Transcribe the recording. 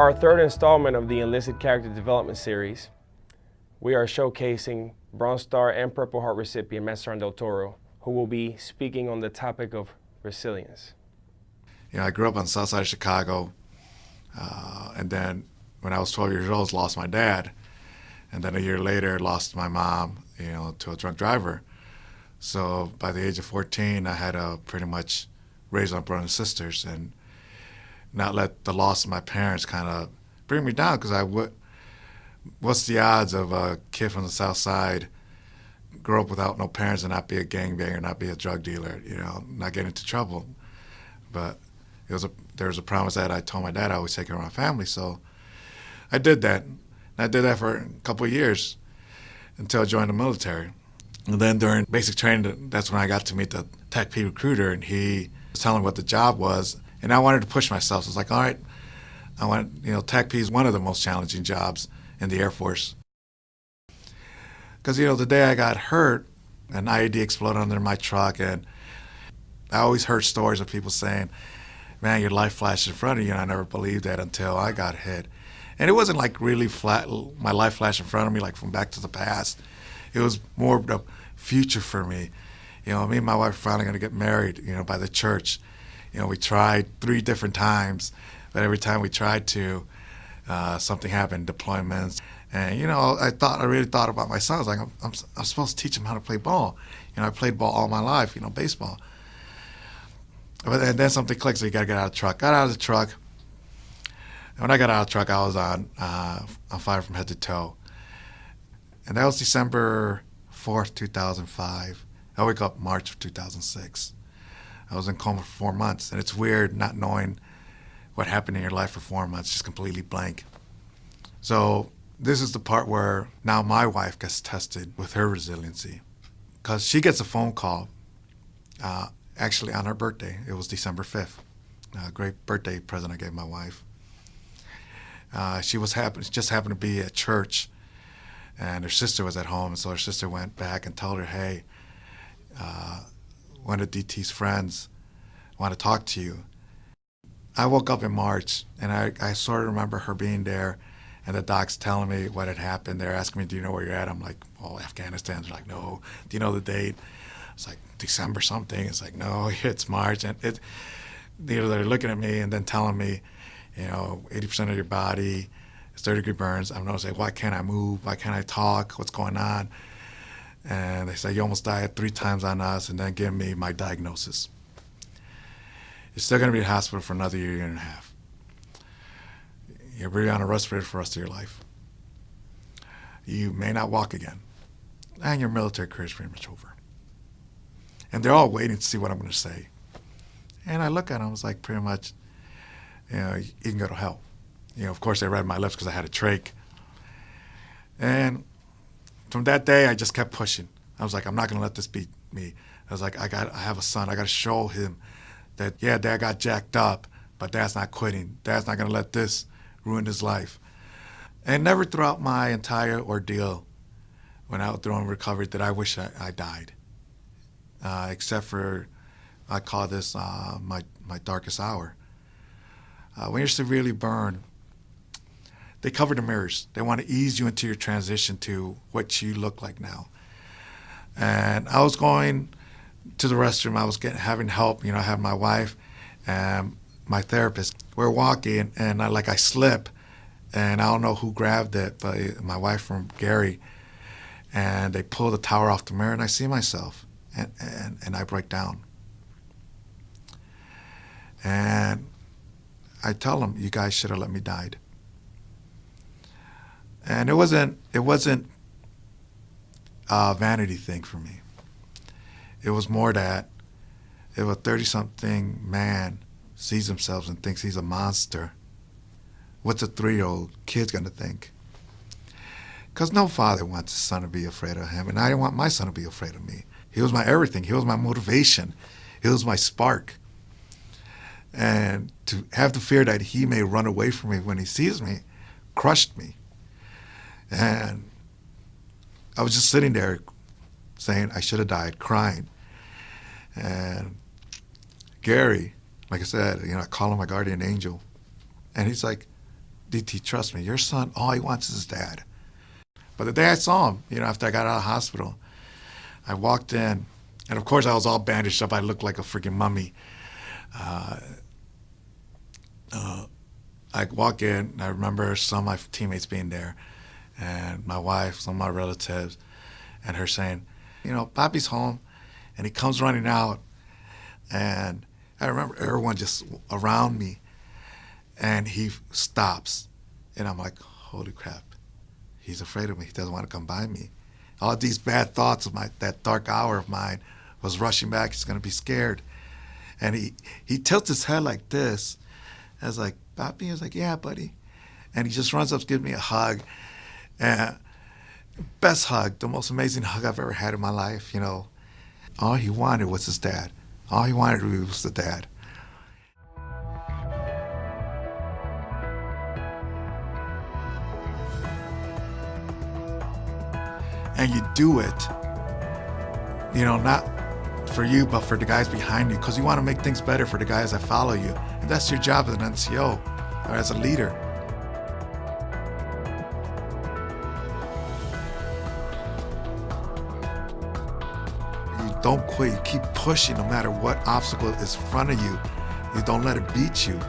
our third installment of the Enlisted Character Development Series, we are showcasing Bronze Star and Purple Heart recipient Israel Del Toro, who will be speaking on the topic of resilience. You know, I grew up on the south side of Chicago, and then when I was 12 years old, lost my dad, and then a year later lost my mom, to a drunk driver. So by the age of 14, I had to pretty much raise my brothers and sisters and not let the loss of my parents kind of bring me down, because what's the odds of a kid from the south side grow up without no parents and not be a gangbanger, not be a drug dealer, not get into trouble? But there was a promise that I told my dad I would take care of my family, so I did that. And I did that for a couple of years until I joined the military. And then during basic training, that's when I got to meet the TACP recruiter, and he was telling me what the job was. And I wanted to push myself. So I was like, all right, TACP is one of the most challenging jobs in the Air Force. Because, the day I got hurt, an IED exploded under my truck, and I always heard stories of people saying, man, your life flashed in front of you, and I never believed that until I got hit. And it wasn't like really my life flashed in front of me, like from back to the past. It was more of the future for me. Me and my wife were finally going to get married, by the church. We tried 3 different times, but every time we tried to, something happened, deployments. And, I really thought about my son. I was like, I'm supposed to teach him how to play ball. I played ball all my life, baseball. And then something clicked, so you got to get out of the truck. Got out of the truck. And when I got out of the truck, I was on fire from head to toe. And that was December 4th, 2005. I wake up March of 2006. I was in coma for 4 months, and it's weird not knowing what happened in your life for 4 months, just completely blank. So this is the part where now my wife gets tested with her resiliency, because she gets a phone call, actually on her birthday. It was December 5th. A great birthday present I gave my wife. She just happened to be at church, and her sister was at home, and so her sister went back and told her, hey, one of DT's friends want to talk to you. I woke up in March, and I sort of remember her being there, and the docs telling me what had happened. They're asking me, do you know where you're at? I'm like, oh, Afghanistan. They're like, no. Do you know the date? It's like December something. It's like, no, it's March. And they're looking at me and then telling me, 80% of your body is 30-degree burns. I'm noticing, why can't I move? Why can't I talk? What's going on? And they say, you almost died 3 times on us, and then give me my diagnosis. You're still going to be in the hospital for another year and a half. You're really on a respirator for the rest of your life. You may not walk again. And your military career is pretty much over. And they're all waiting to see what I'm going to say. And I look at them, I was like, pretty much, you can go to hell. Of course, they read my lips because I had a trach. And from that day, I just kept pushing. I was like, I'm not going to let this beat me. I was like, I have a son. I got to show him that, yeah, Dad got jacked up, but Dad's not quitting. Dad's not going to let this ruin his life. And never throughout my entire ordeal, when I was through recovery, did I wish I died. Except for, I call this my darkest hour. When you're severely burned, they cover the mirrors. They want to ease you into your transition to what you look like now. And I was going to the restroom. I was having help. I had my wife and my therapist. We're walking, and I slip, and I don't know who grabbed it, but my wife from Gary, and they pull the tower off the mirror, and I see myself, and I break down. And I tell them, you guys should have let me die. And it wasn't a vanity thing for me. It was more that if a 30-something man sees himself and thinks he's a monster, what's a 3-year-old kid going to think? Because no father wants his son to be afraid of him, and I didn't want my son to be afraid of me. He was my everything. He was my motivation. He was my spark. And to have the fear that he may run away from me when he sees me crushed me. And I was just sitting there saying I should have died, crying. And Gary, like I said, I call him my guardian angel. And he's like, DT, trust me, your son, all he wants is his dad. But the day I saw him, after I got out of the hospital, I walked in, and of course I was all bandaged up. I looked like a freaking mummy. I walk in, and I remember some of my teammates being there, and my wife, some of my relatives, and her saying, Papi's home, and he comes running out, and I remember everyone just around me, and he stops, and I'm like, holy crap, he's afraid of me. He doesn't want to come by me. All these bad thoughts of that dark hour of mine was rushing back. He's going to be scared. And he tilts his head like this. I was like, Papi? He was like, yeah, buddy. And he just runs up, gives me a hug. And best hug, the most amazing hug I've ever had in my life, All he wanted was his dad. All he wanted was the dad. And you do it, not for you, but for the guys behind you, because you want to make things better for the guys that follow you. And that's your job as an NCO or as a leader. You don't quit. You keep pushing no matter what obstacle is in front of you. You don't let it beat you.